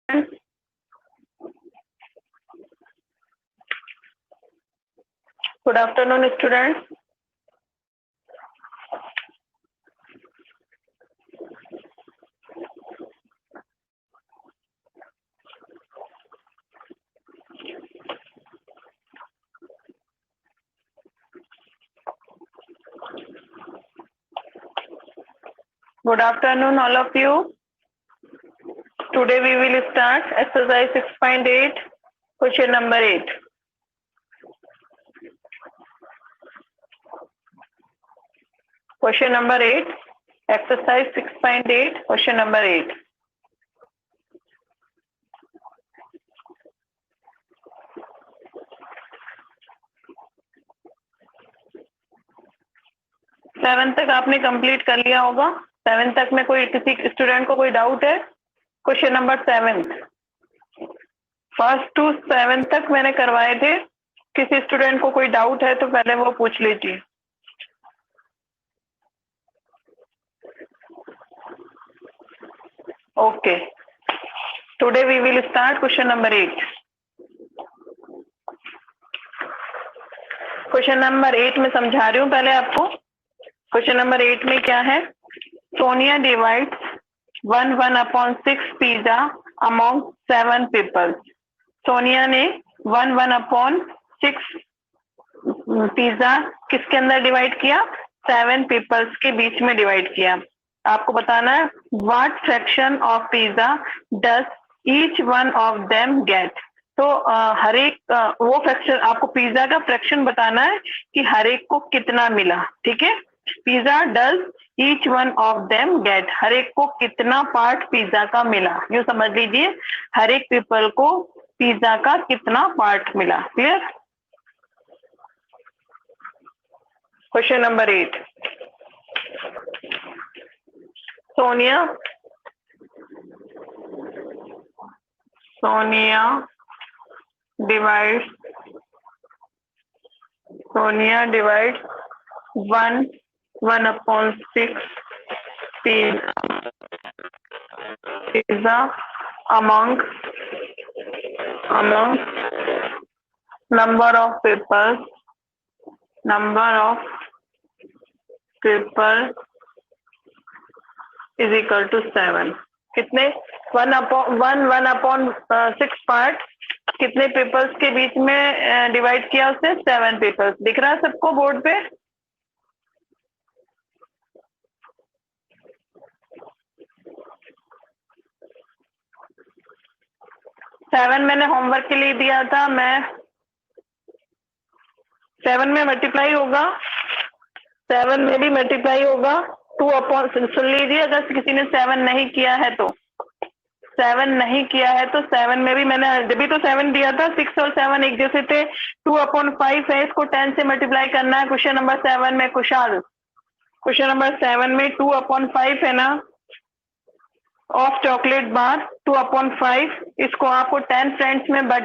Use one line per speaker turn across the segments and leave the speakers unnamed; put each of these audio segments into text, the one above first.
Good afternoon, students. Good afternoon, all of you. Today we will start exercise 6.8, question number 8. Question number 8, exercise 6.8, question number 8. Seven तक आपने complete कर लिया होगा। Seven तक में कोई किसी स्टूडेंट को कोई डाउट है? क्वेश्चन नंबर 7, फर्स्ट टू 7 तक मैंने करवाए थे। किसी स्टूडेंट को कोई डाउट है तो पहले वो पूछ लीजिए। Okay, today we will start question number 8। Question number 8 में समझा रही हूँ पहले आपको। क्वेश्चन नंबर 8 में क्या है? Sonia divides 1/6 pizza among 7 people. Sonia ने 1/6 पिज्जा किसके अंदर डिवाइड किया? 7 पीपल्स के बीच में डिवाइड किया। आपको बताना है what fraction of pizza does each one of them gate. तो हर एक वो फ्रैक्शन, आपको पिज्जा का फ्रैक्शन बताना है कि हर एक को कितना मिला। ठीक है, pizza does each one of them get, हर एक को कितना पार्ट पिज्जा का मिला। यूं समझ लीजिए, हर एक पीपल को पिज्जा का कितना पार्ट मिला। Clear? Question number 8, Sonia divides 1/6 pizza among number of people is equal to 7। कितने? 1/6 पार्ट कितने पीपल्स के बीच में डिवाइड किया उसने? 7 पीपल्स। दिख रहा है सबको बोर्ड पे? सेवन मैंने होमवर्क के लिए दिया था। मैं 7 में मल्टीप्लाई होगा, 7 में भी मल्टीप्लाई होगा 2 सुन लीजिए, अगर किसी ने 7 नहीं किया है तो 7 नहीं किया है तो 7 में भी मैंने जब भी तो 7 दिया था। 6 और 7 एक जैसे थे। 2/5 है, इसको 10 से मल्टीप्लाई करना है। क्वेश्चन नंबर 7 में कुशाल, क्वेश्चन नंबर 7 में 2/5 है ना, ऑफ चॉकलेट बार 2/5, इसको आपको 10 फ्रेंड्स में 10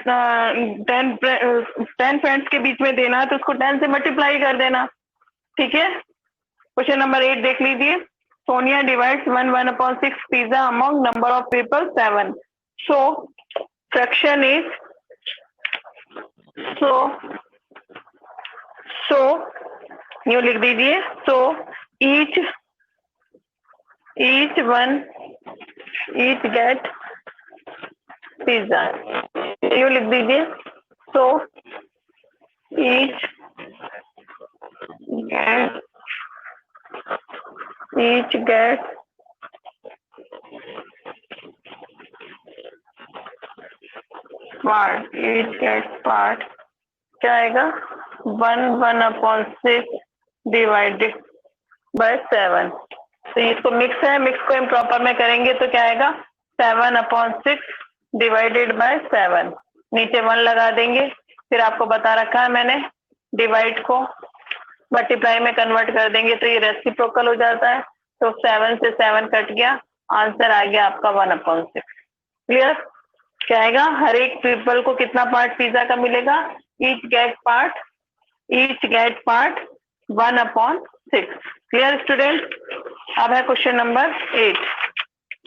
फ्रेंड्स के बीच में देना है तो उसको 10 से मल्टीप्लाई कर देना। ठीक है, क्वेश्चन नंबर 8 देख लीजिए। Sonia divides 1/6 pizza among number of people 7। So fraction is so यूं लिख दीजिए। सो ईच गेट पिज्जा, यूं लिख दीजिए। सो ईच गेट पार्ट क्या आएगा? 1/6 डिवाइडेड बाय 7। तो इसको मिक्स है, मिक्स को इम्प्रॉपर में करेंगे तो क्या आएगा? 7/6 डिवाइडेड बाय 7। नीचे 1 लगा देंगे। फिर आपको बता रखा है मैंने, डिवाइड को मल्टीप्लाई में कन्वर्ट कर देंगे तो ये रेसिप्रोकल हो जाता है। तो 7 से 7 कट गया, आंसर आ गया आपका 1/6। क्लियर? क्या आएगा? हर एक पीपल को कितना पार्ट पिज्जा का मिलेगा? Each get part 1/6। Clear student? अब है क्वेश्चन नंबर 8।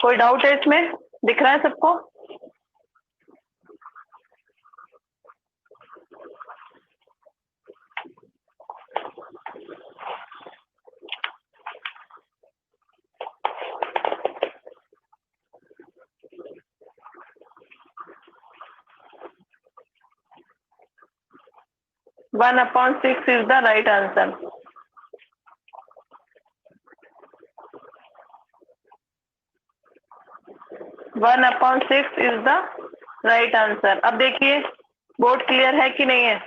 कोई डाउट है इसमें? दिख रहा है सबको? 1/6 is the right answer. One upon six is the right answer. अब देखिए बोर्ड क्लियर है कि नहीं है?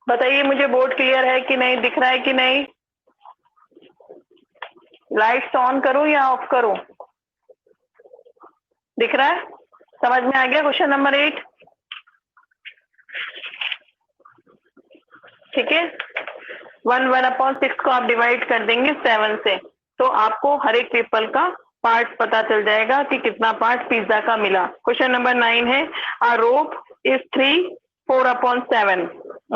बताइए मुझे, बोर्ड क्लियर है कि नहीं, दिख रहा है कि नहीं? लाइट्स ऑन करूं या ऑफ करूं? दिख रहा है? समझ में आ गया क्वेश्चन नंबर 8? ठीक है. 1/6 को आप डिवाइड कर देंगे 7 से, तो आपको हर एक पीपल का पार्ट पता चल जाएगा कि कितना पार्ट पिज्जा का मिला. क्वेश्चन नंबर 9 है, a rope is 3/4/7.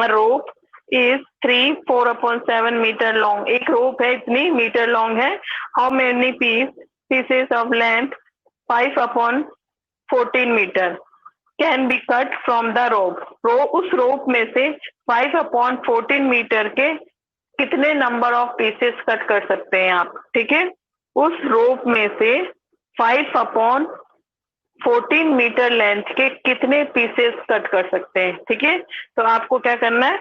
A rope is 3/4/7 metre long. एक रोप है, इतनी मीटर लॉन्ग है. How many pieces of length 5/14 metre can be cut from the rope. उस रोप में से 5/14 मीटर के कितने नंबर ऑफ पीसेस कट कर सकते हैं आप? ठीक है, उस रोप में से 5/14 मीटर लेंथ के कितने पीसेस कट कर सकते हैं? ठीक है, तो आपको क्या करना है,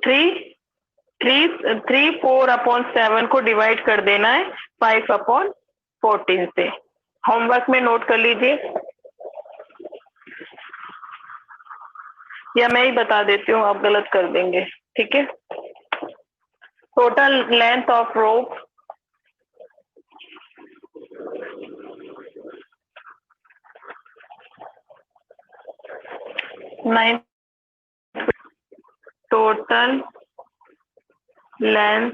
3/4/7 को डिवाइड कर देना है 5/14 से. होमवर्क में नोट कर लीजिए, या मैं ही बता देती हूँ, आप गलत कर देंगे. ठीक है, total length of rope 9. Total length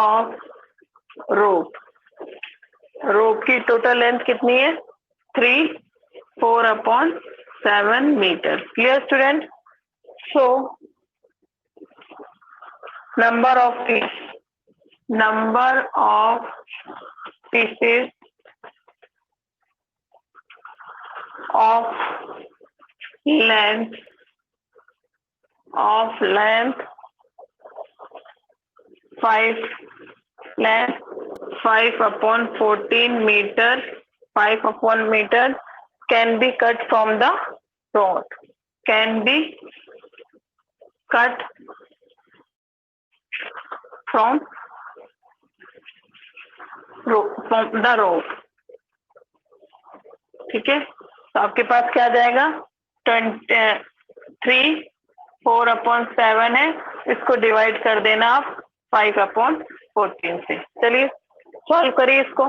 of rope की टोटल लेंथ कितनी है? 3/4/7 metre. Clear student? So number of pieces of length 5/14 meter, 5/meter can be cut from the rope. Can be cut from the rope. ठीक है, तो आपके पास क्या आ जाएगा? 3/4/7 है, इसको डिवाइड कर देना आप 5/14 से. चलिए सॉल्व करिए इसको.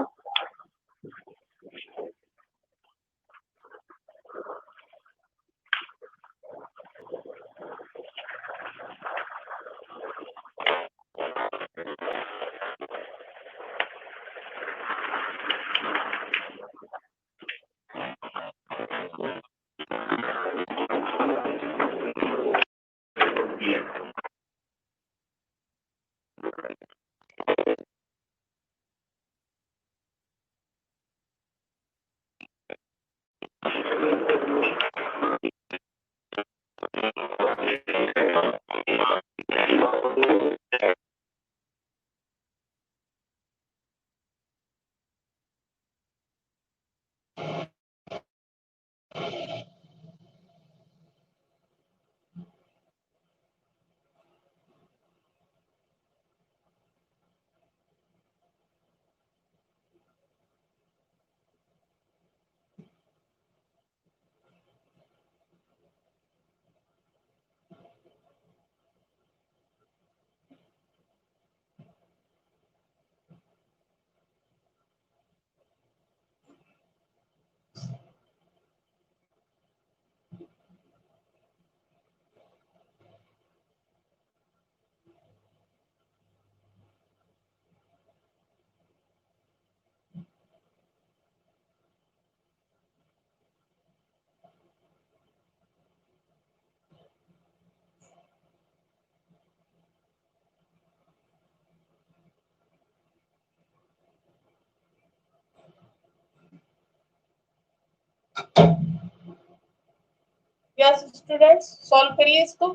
यस स्टूडेंट्स, सॉल्व करिए इसको.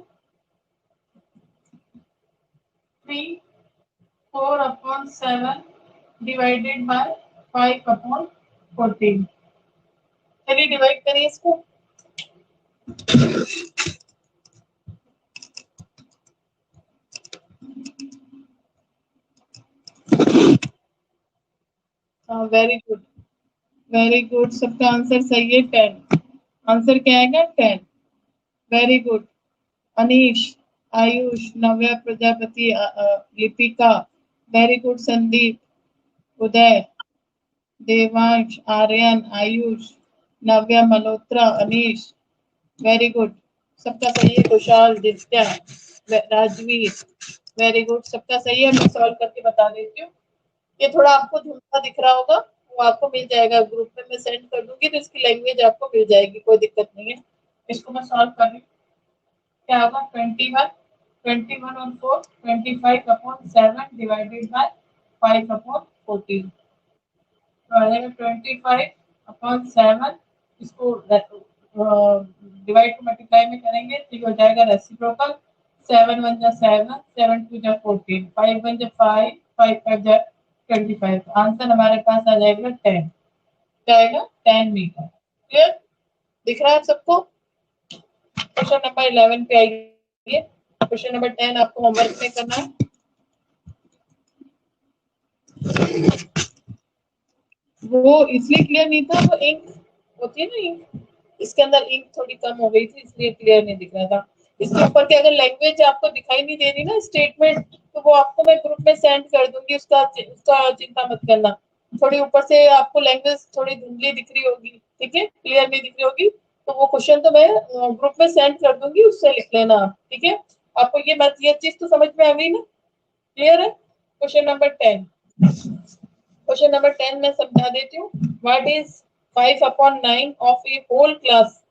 3/4/7 डिवाइडेड बाय 5/14. 14। चलिए डिवाइड करिए इसको। हाँ वेरी गुड, वेरी गुड, सबका आंसर सही है 10। आंसर क्या आएगा 10। Very good. Anish, Ayush, Navya Prajapati, Lipika, very good. Sandeep, Uday, Devansh, Aryan, Ayush, Navya Malhotra, Anish, very good, सबका सही है। कुशाल, दित्या, राजवीर, वेरी गुड, सबका सही है। मैं सॉल्व करके बता देती हूँ। ये थोड़ा आपको धुंधला दिख रहा होगा, वो आपको मिल जाएगा ग्रुप में, मैं सेंड कर दूंगी तो इसकी लैंग्वेज आपको मिल जाएगी, कोई दिक्कत नहीं है। इसको मैं सॉल्व कर रही हूँ। क्या होगा 21 और 4 25/7 डिवाइडेड बाय 5/14। तो आ जाएगा 25/7। इसको डिवाइड को मल्टीप्लाई में करेंगे तो ये हो जाएगा रेसिप्रोकल। 7 1 जा 7, 7 2 जा 14, 5 1 जा 5, 5 5 जा 25। आंसर हमारे पास आ जाएगा 10। क्या आएगा 10 मीटर। क्लियर, दिख रहा है सबको। क्वेश्चन नंबर 11 पे आइए। क्वेश्चन नंबर 10 आपको होमवर्क में करना है। वो इसलिए क्लियर नहीं था, वो इंक होती है ना, इंक, इसके अंदर इंक थोड़ी कम हो गई थी इसलिए क्लियर नहीं दिख रहा था। इसके ऊपर की अगर लैंग्वेज आपको दिखाई नहीं दे रही ना स्टेटमेंट, तो वो आपको मैं ग्रुप में सेंड कर दूंगी, उसका उसका चिंता मत करना। थोड़ी ऊपर से आपको लैंग्वेज थोड़ी धुंधली दिख रही होगी, ठीक है, क्लियर नहीं दिख रही होगी, तो वो क्वेश्चन तो मैं ग्रुप में सेंड कर दूंगी, उससे लिख लेना आप, ठीक है। आपको ये चीज तो समझ में आ गई ना, क्लियर है। क्वेश्चन नंबर 10, क्वेश्चन नंबर 10 मैं समझा देती हूँ। What is 5/9 of a whole class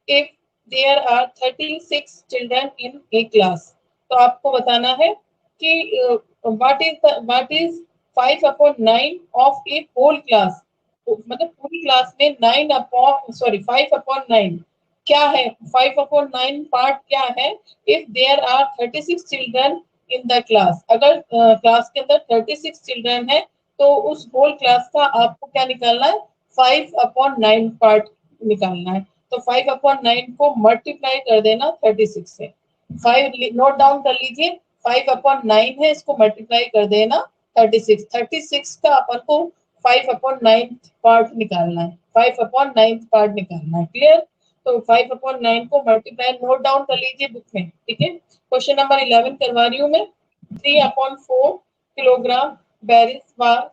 if there are 36 children in a class. तो आपको बताना है कि what is 5/9 of a whole class, मतलब पूरी क्लास में 5/9 क्या है, 5/9 पार्ट क्या है। If there are 36 children in the class, अगर क्लास के अंदर 36 चिल्ड्रन है तो उस होल क्लास का आपको क्या निकालना है, 5/9 पार्ट निकालना है। तो 5/9 को मल्टीप्लाई कर देना 36 से। 5 नोट डाउन कर लीजिए, 5/9 है, इसको मल्टीप्लाई कर देना 36 का अपन को 5/9 पार्ट निकालना है, 5/9 पार्ट निकालना है। क्लियर, तो 5/9 को मल्टीप्लाई नोट डाउन कर लीजिए बुक में, ठीक है। क्वेश्चन नंबर 11 करवा रही हूँ मैं। 3/4 किलोग्राम बेरीज वर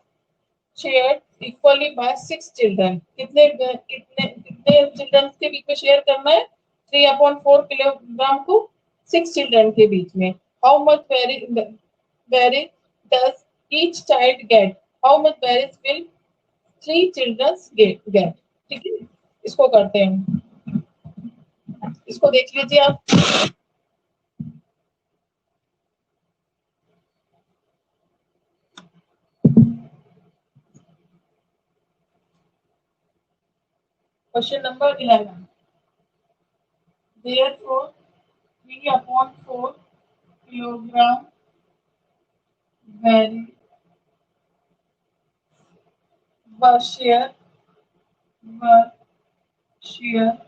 शेयर इक्वली बाय 6 चिल्ड्रन। कितने कितने कितने चिल्ड्रन के बीच में शेयर करना है, 3/4 किलोग्राम को 6 चिल्ड्रन के बीच में। How much berries does each child gate, how much berries will 3 children gate, ठीक है। इसको करते हैं, इसको देख लीजिए आप। Question number 11, therefore 3/4 kilogram berry were shared were shared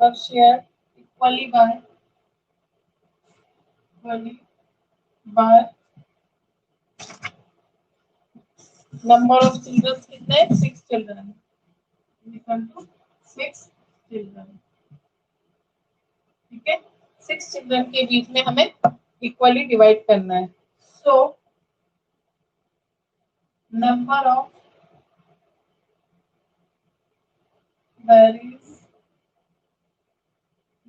were shared equally by number of children, कितने 6 children, equal to 6 children, ठीक है। 6 चिल्ड्रन के बीच में हमें इक्वली डिवाइड करना है। So number of berries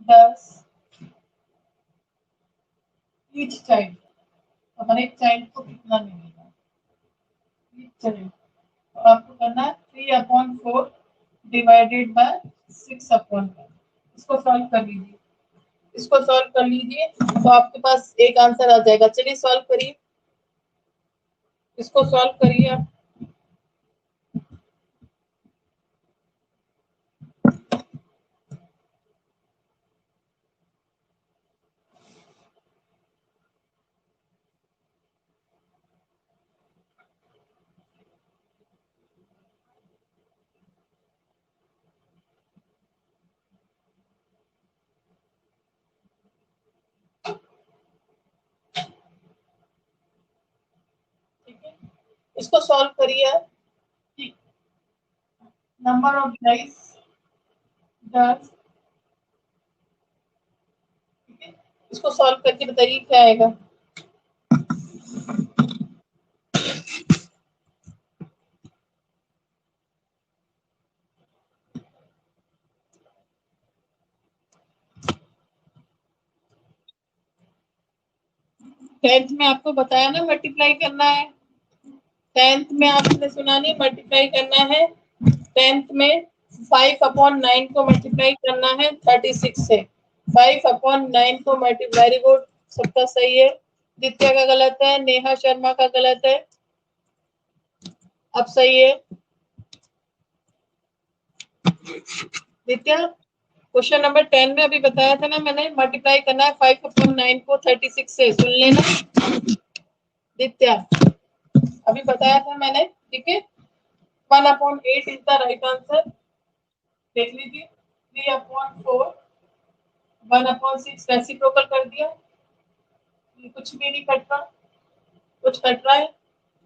does each child, तो हर एक चाइल्ड को कितना मिलेगा, each child, तो आपको करना है 3/4 डिवाइडेड बाय 6/1। इसको सॉल्व कर लीजिए, इसको सॉल्व कर लीजिए तो आपके पास एक आंसर आ जाएगा। चलिए सॉल्व करिए, इसको सॉल्व करिए आप। इसको सॉल्व करिए। नंबर ऑफ राइस डज, इसको सॉल्व करके बताइए क्या आएगा। टेंथ में आपको बताया ना मल्टीप्लाई करना है, टेंथ में आपने सुना नहीं मल्टीप्लाई करना है। टेंथ में 5/9 को मल्टीप्लाई करना है 36 से। 5/9 को मल्टीप्लाई, वेरी गुड, सबका सही है। दित्या का गलत है, नेहा शर्मा का गलत है, अब सही है दित्या। क्वेश्चन नंबर 10 में अभी बताया था ना मैंने, मल्टीप्लाई करना है 5/9 को 36 से, सुन लेना दित्या, अभी बताया था मैंने, ठीक है। 1/8 इज द राइट आंसर, देख लीजिए। 3/4, 1/6 रेसिप्रोकल कर दिया, कुछ भी नहीं कट रहा, कुछ कट रहा है।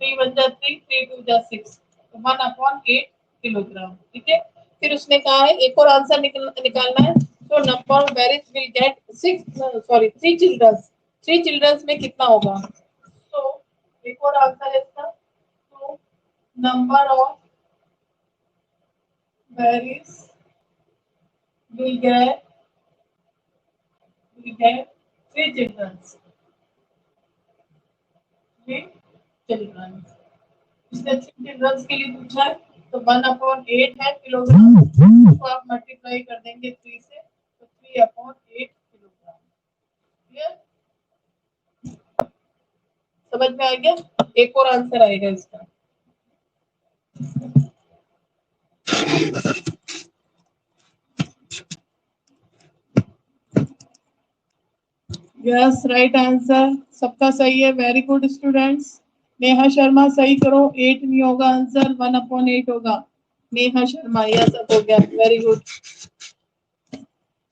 3 1 जा 3, 3 2 जा 6, 1/8 किलोग्राम, ठीक है। फिर उसने कहा है एक और आंसर निकालना है, तो number of berries will get 3 childrens, 3 childrens में कितना होगा। तो एक और आंसर है इसका, तो number of berries will get 3 childrens, 3 childrens. इसने 3 चिल्ड्रंस के लिए पूछा है, तो 1/8 है किलोग्राम, तो आप मल्टीप्लाई कर देंगे 3 से, तो 3/8 किलोग्राम। क्लियर, समझ में आ गया। एक और आंसर आएगा इसका। यस, राइट आंसर, सबका सही है, very good students. Neha Sharma सही करो, 8 नहीं होगा आंसर, 1/8 होगा। नेहा शर्मा, यस, सब हो गया, वेरी गुड,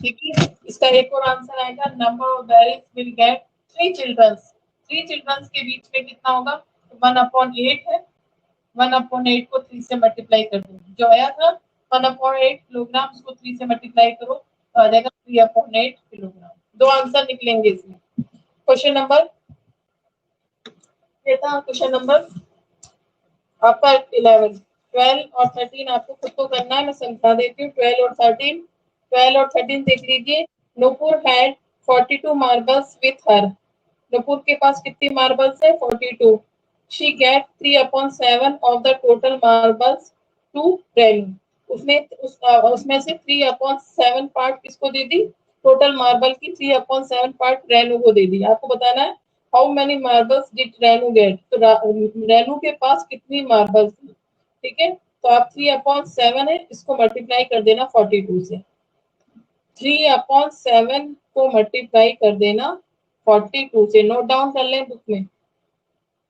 ठीक है। इसका एक और आंसर आएगा, number of berries will get 3 childrens, 3 childrens के बीच में कितना होगा, तो 1/8 है, 1/8 को 3 से मल्टीप्लाई कर दो, जो आया था 1/8 किलोग्राम, उसको 3 से मल्टीप्लाई करो तो आ जाएगा 3/8 किलोग्राम। 2 आंसर निकलेंगे इसमें। क्वेश्चन नंबर, ये था क्वेश्चन नंबर आपका 11, 12 और 13 आपको खुद को करना है, मैं समझा देती हूँ। 12 और 13 देख लीजिए। Nupur had 42 marbles with her, Nupur के पास कितनी मार्बल्स है, 42। She get 3/7 of the total marbles to Renu, उसने उसमें से 3/7 पार्ट किसको दे दी, टोटल मार्बल की 3/7 पार्ट रेनू को दे दी। आपको बताना है how many marbles did Renu get, तो रेनू के पास कितनी मार्बल्स थी, ठीक है। तो आप 3/7 है, इसको मल्टीप्लाई कर देना 42 से, 3/7 को मल्टीप्लाई कर देना 42 से, नोट डाउन कर लें बुक में,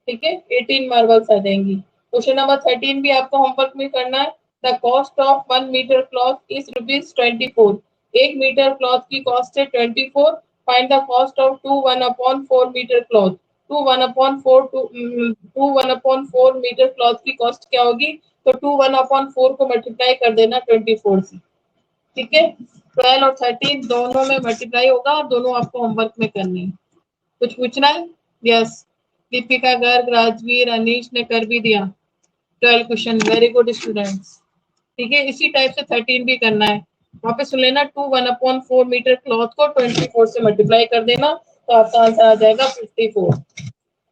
ठीक है। 18 मार्बल्स आ जाएंगी। क्वेश्चन नंबर 13 भी आपको होमवर्क में करना है। The cost of 1 metre cloth is ₹24, 1 metre cloth की कॉस्ट है 24, find the cost of 2 1/4 metre cloth, 2 1/4 metre cloth की कॉस्ट क्या होगी, तो 2 1/4 को मल्टीप्लाई कर देना 24 से, ठीक है। 12 और 13 दोनों में मल्टीप्लाई होगा और दोनों आपको होमवर्क में करनी है। कुछ पूछना है, यस। दीपिका गर्ग, राजवीर, अनीश ने कर भी दिया 12 क्वेश्चन, वेरी गुड स्टूडेंट्स, ठीक है। इसी टाइप से 13 भी करना है, वहां पे सुन लेना 2 1/4 मीटर क्लॉथ को 24 से मल्टीप्लाई कर देना, तो आपका आंसर आ जाएगा 54।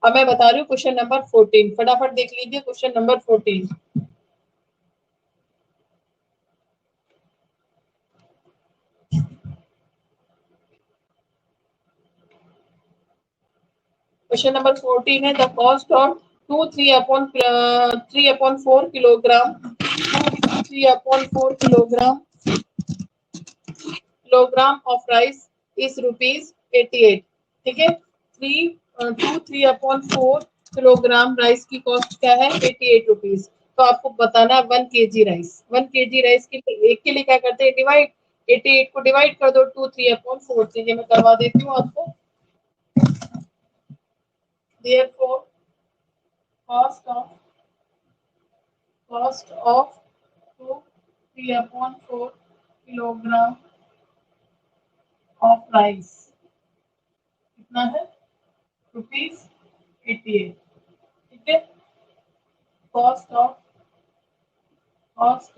अब मैं बता रही हूँ क्वेश्चन नंबर 14, फटाफट देख लीजिए क्वेश्चन नंबर 14। क्वेश्चन नंबर 14 है, the cost of 3/4 kilogram, 3/4 kilogram of rice is ₹88, ठीक है। 3/4 किलोग्राम राइस की कॉस्ट क्या है, ₹88। तो आपको बताना है 1 kg राइस, 1 kg राइस के लिए, एक के लिए क्या करते हैं, डिवाइड, 88 को डिवाइड कर दो 3/4 से, ये मैं करवा देती हूँ आपको। Therefore, cost of cost of 3/4 kilogram of rice कितना है ₹88। ठीक है, cost of 1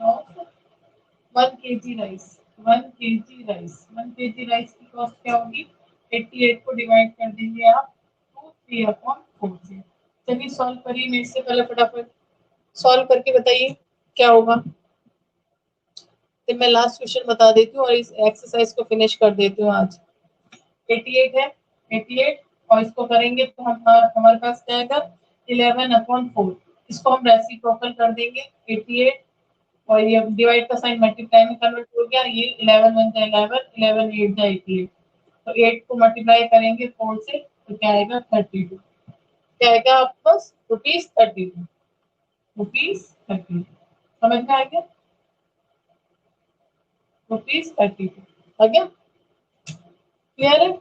kg rice, 1 kg rice की कॉस्ट क्या होगी? 88 को डिवाइड कर देंगे आप 3/4 से। चलिए सॉल्व करिए मेरे से पहले, फटाफट सॉल्व करके बताइए क्या होगा। तो मैं लास्ट क्वेश्चन बता देती हूँ और इस एक्सरसाइज को फिनिश कर देती हूँ आज। 88 है, 88 और इसको करेंगे तो हम हमारे पास क्या आएगा 11/4। इसको हम रेसिप्रोकल कर देंगे 88 और ये डिवाइड का साइन मल्टीप्लाई में कन्वर्ट हो गया। ये 11 1 11, 11 8 88। तो 8 को मल्टीप्लाई करेंगे 4 से तो क्या आएगा 32। क्या आएगा आपके पास ₹32, ₹32। समझ में आ गया? ₹32 आ गया? क्लियर है?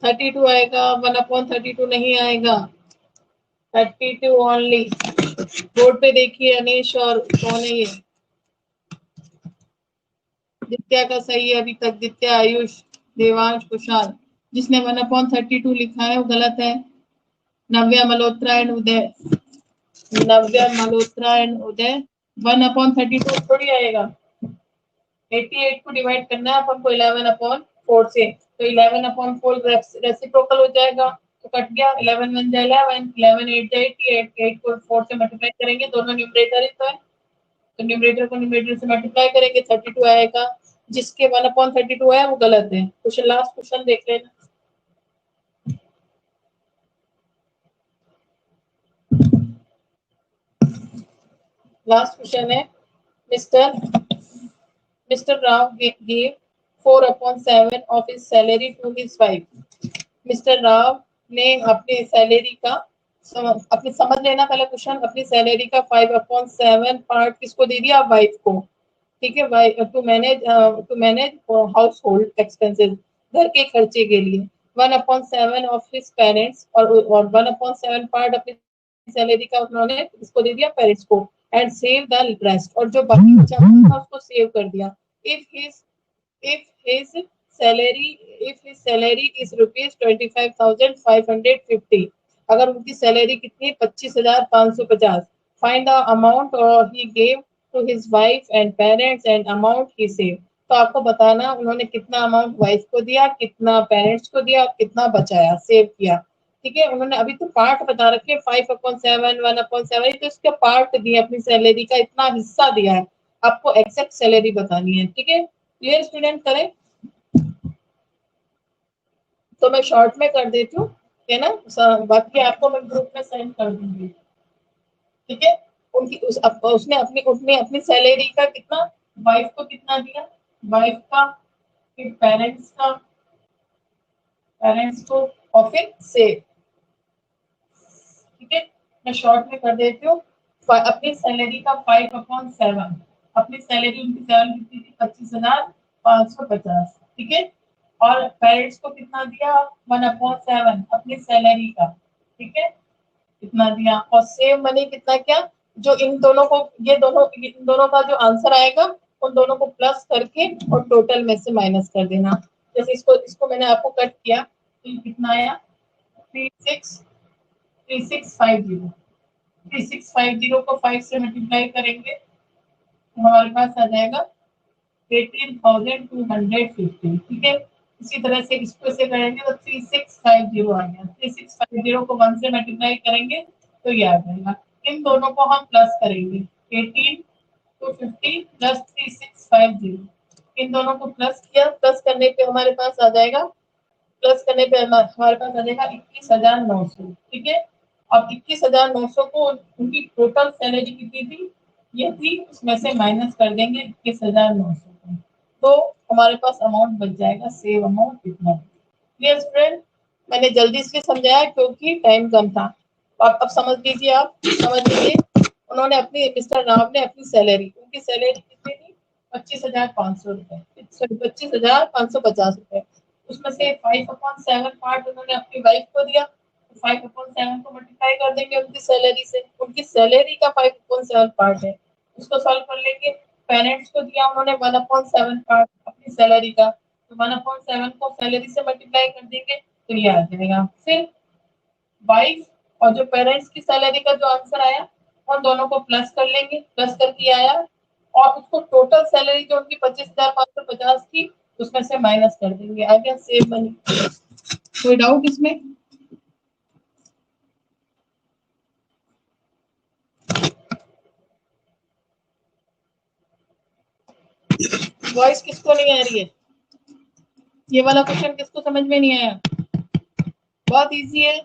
₹32 आएगा, 1/32 नहीं आएगा, 32 ओनली। बोर्ड पे देखिए अनीश और कौन है ये? दित्या का सही है अभी तक, दित्या, आयुष, देवांश, कुशाल। जिसने 1/32 लिखा है वो गलत है। नव्या मल्होत्रा एंड उदय, 1/32 थोड़ी आएगा। 88 को डिवाइड करना है अपन को 11/4 से, तो 11/4 रेसिप्रोकल हो जाएगा तो कट गया। 11 1 11, 11 8 88, 8 को 4 से मल्टीप्लाई करेंगे, दोनों न्यूमरेटर ही तो है, तो न्यूमरेटर को न्यूमरेटर से मल्टीप्लाई करेंगे 32 आएगा। जिसके 1/32 है वो गलत है। क्वेश्चन, लास्ट क्वेश्चन देख लेना। लास्ट क्वेश्चन है, Mr. Rao gave 4/7 of his salary to his wife. Mister Rao ने अपने सैलरी का, अपनी समझ लेना पहले क्वेश्चन, अपनी सैलरी का 5/7 पार्ट किसको दे दिया? वाइफ को। ठीक है, to manage household expenses, घर के खर्चे के लिए। 1/7 ऑफ हिज पेरेंट्स और 1/7 पार्ट अपनी सैलरी का उन्होंने इसको दे दिया पेरेंट्स को। एंड सेव द रेस्ट, और जो बाकी बचा था उसको सेव कर दिया। इफ his salary is ₹25,550, अगर उनकी सैलरी कितनी 25,550। Find the amount he gave to his wife and parents and amount he saved। तो आपको बताना उन्होंने कितना अमाउंट वाइफ को दिया, कितना पेरेंट्स को दिया, कितना बचाया, सेव किया। ठीक है, उन्होंने अभी तो पार्ट बता रखे 5/7 1/7, तो इसका पार्ट दिया, अपनी सैलरी का इतना हिस्सा दिया है, आपको एग्जैक्ट सैलरी बतानी है। ठीक है, क्लियर स्टूडेंट? करें तो मैं शॉर्ट में कर देती हूँ, है ना, बाकी आपको मैं ग्रुप में सेंड कर दूंगी। ठीक है, उसने अपनी सैलरी का कितना, वाइफ को कितना दिया, वाइफ का, फिर पेरेंट्स को और फिर से। ठीक है, मैं शॉर्ट में कर देती हूँ। अपनी सैलरी का 5/7, अपनी सैलरी उनकी सैलरी कितनी थी 25,550। ठीक है, और पेरेंट्स को कितना दिया 1/7 अपनी सैलरी का। ठीक है, कितना दिया, और सेव मनी कितना, क्या जो इन दोनों को, इन दोनों का जो आंसर आएगा उन दोनों को प्लस करके और टोटल में से माइनस कर देना। जैसे इसको मैंने आपको कट किया तो कितना आया 3650 को 5 से मल्टीप्लाई करेंगे तो हमारे पास आ जाएगा 18,250। ठीक है, इसी तरह से इसको से करेंगे तो 3650 आ गया। 3650 को 1 से मल्टीप्लाई करेंगे तो ये आ जाएगा। इन दोनों को हम प्लस करेंगे 18,250 प्लस 3650। इन दोनों को प्लस किया, प्लस करने पे हमारे पास आ जाएगा, हमारे पास आ जाएगा 21,900। ठीक है, अब 21,900 को उनकी टोटल सैलरी कितनी थी, ये थी, उसमें से माइनस कर देंगे 21,900 को, तो हमारे पास अमाउंट बच जाएगा, सेव अमाउंट कितना। Clear student? मैंने जल्दी इसलिए समझाया क्योंकि टाइम कम था। अब समझ लीजिए, आप समझ लीजिए, उन्होंने मिस्टर राव ने अपनी सैलरी, उनकी सैलरी कितनी थी 25,500 रुपए, 25,550 रुपए, उसमें से 5/7 पार्ट उन्होंने अपनी वाइफ को दिया 5/7 को मल्टीप्लाई कर देंगे उनकी सैलरी से, उनकी सैलरी का 5/7 पार्ट है, उसको सॉल्व कर लेंगे। पेरेंट्स को दिया उन्होंने 1/7 पार्ट अपनी सैलरी का, तो 1/7 को सैलरी से मल्टीप्लाई कर देंगे तो ये आ जाएगा। फिर वाइफ और जो पेरेंट्स की सैलरी का जो आंसर आया उन दोनों को प्लस कर लेंगे, प्लस करके आया और उसको टोटल सैलरी जो उनकी 25,550 थी उसमें से माइनस कर देंगे, आ गया सेव मनी। कोई डाउट इसमें? वॉइस किसको नहीं आ रही है? ये वाला क्वेश्चन किसको समझ में नहीं आया? बहुत इजी है।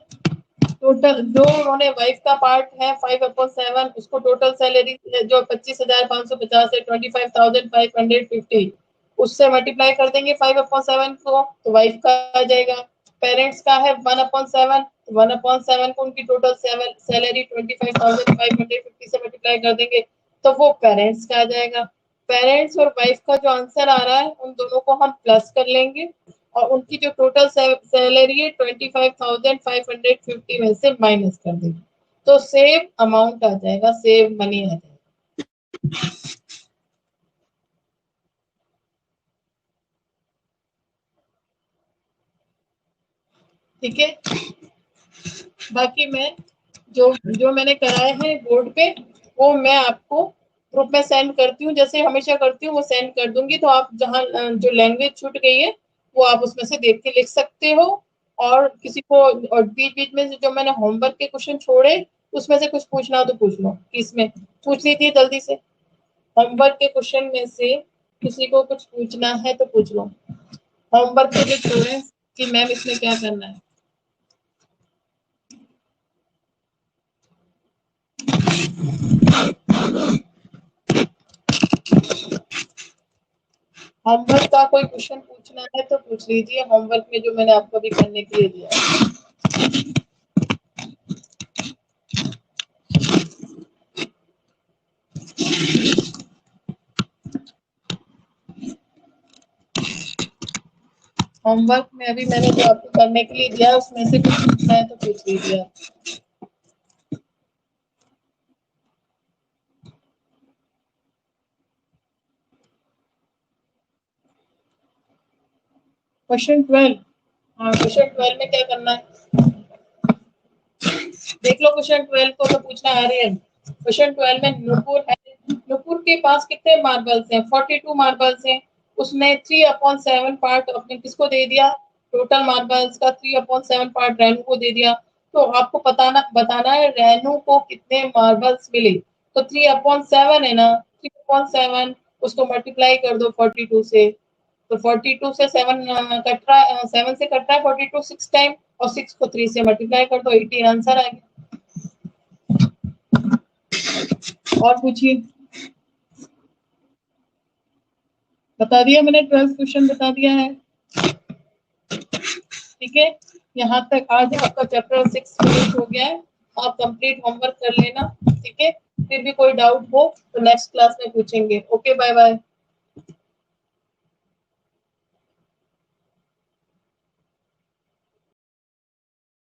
टोटल जो उन्होंने वाइफ का पार्ट है 5/7 उसको टोटल सैलरी जो 25,550 है 25,550 उससे मल्टीप्लाई कर देंगे 5/7 को तो वाइफ का आ जाएगा। पेरेंट्स का है 1/7, 1/7 को उनकी टोटल सैलरी 25,550 से मल्टीप्लाई कर देंगे तो वो पेरेंट्स का आ जाएगा। पेरेंट्स और वाइफ का जो आंसर आ रहा है उन दोनों को हम प्लस कर लेंगे और उनकी जो टोटल सैलरी है 25,550 में से माइनस कर देंगे तो सेव अमाउंट आ जाएगा, सेव मनी आ जाएगा। ठीक है, बाकी मैं जो मैंने कराए हैं बोर्ड पे वो मैं आपको ग्रुप में सेंड करती हूँ, जैसे हमेशा करती हूँ वो सेंड कर दूंगी, तो आप जहाँ जो लैंग्वेज छूट गई है वो आप उसमें से देख के लिख सकते हो। और किसी को और बीच बीच में से जो मैंने होमवर्क के क्वेश्चन छोड़े उसमें से कुछ पूछना हो तो पूछ लो, इसमें पूछ लीजिए जल्दी से। होमवर्क के क्वेश्चन में से किसी को कुछ पूछना है तो पूछ लो, होमवर्क के जो छोड़े कि मैम इसमें क्या करना है। होमवर्क का कोई क्वेश्चन पूछना है तो पूछ लीजिए, होमवर्क में जो मैंने आपको भी करने के लिए दिया है। होमवर्क में अभी मैंने जो आपको करने के लिए दिया उसमें से कुछ पूछना है तो पूछ लीजिए आप। क्वेश्चन 12, हाँ क्वेश्चन 12 में क्या करना है देख लो। क्वेश्चन 12 को तो पूछना आ रही है। क्वेश्चन 12 में नुपुर है, नुपुर के पास कितने मार्बल्स हैं? 42 मार्बल्स हैं, उसने 3/7 पार्ट अपने किसको दे दिया? टोटल मार्बल्स का 3/7 पार्ट रेनू को दे दिया। तो आपको बताना है रेनू को कितने मार्बल्स मिले। तो 3/7 है ना, 3/7 उसको मल्टीप्लाई कर दो 42 से, तो 42 से 7 कट रहा है, 7 से कट रहा है 42 6 टाइम और 6 को 3 से मल्टीप्लाई कर दो, 18 आंसर आ गया। और पूछिए, बता दिया मैंने, 12 क्वेश्चन बता दिया है। ठीक है, यहाँ तक आज आपका चैप्टर 6 फिनिश हो गया है, आप कंप्लीट होमवर्क कर लेना। ठीक है, फिर भी कोई डाउट हो तो नेक्स्ट क्लास में पूछेंगे। Okay, bye bye.